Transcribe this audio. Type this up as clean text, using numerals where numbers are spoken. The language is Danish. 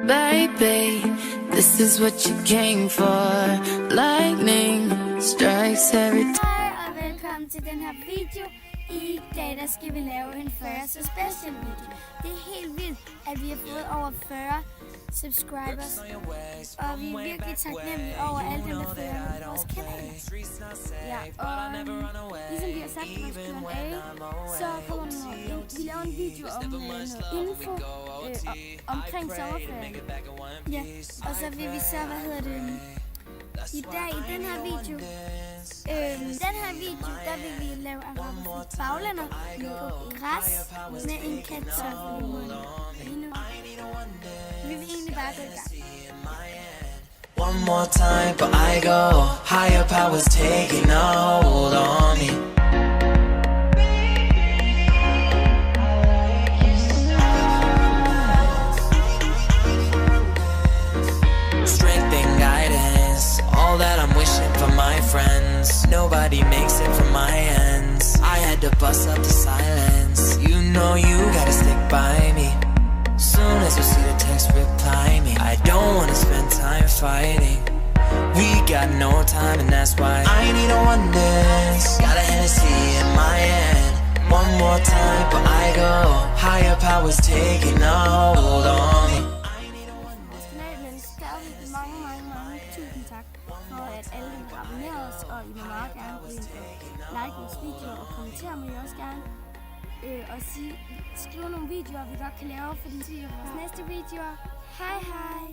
Baby, this is what you came for. Lightning strikes every time. Hej og velkommen til den her video. I dag der skal vi lave en 40 så special video. Det er helt vildt, at vi har fået over 40 subscribers. Og vi er virkelig taknemmelige over alle dem, der følger vores kanal. Ja, og ligesom vi har sagt i vores Q&A, så kommer vi laver en video om noget info omkring sommerferien. Ja, og så vil vi så, i dag i den her video, der vil vi lave baglænder på græs med en kartoffel i munden. Vi vil egentlig bare gå i gang. One more time, but I go. Higher powers taking a hold on me. Strength and guidance, all that I'm wishing for my friends. Nobody makes it from my ends. I had to bust up the silence. You know you gotta stick by me. Soon as you see the text, reply me. I don't wanna spend time fighting. We got no time and that's why I need a one dance. Got a Hennessy in my hand. One more time, but I go. Higher powers taking a hold on me. Mange tusind tak for at alle dem har abonneret os, og I må meget gerne gå ind og like vores videoer og kommentere må I også gerne. Og skrive nogle videoer, vi godt kan lave for de næste videoer. Hej hej!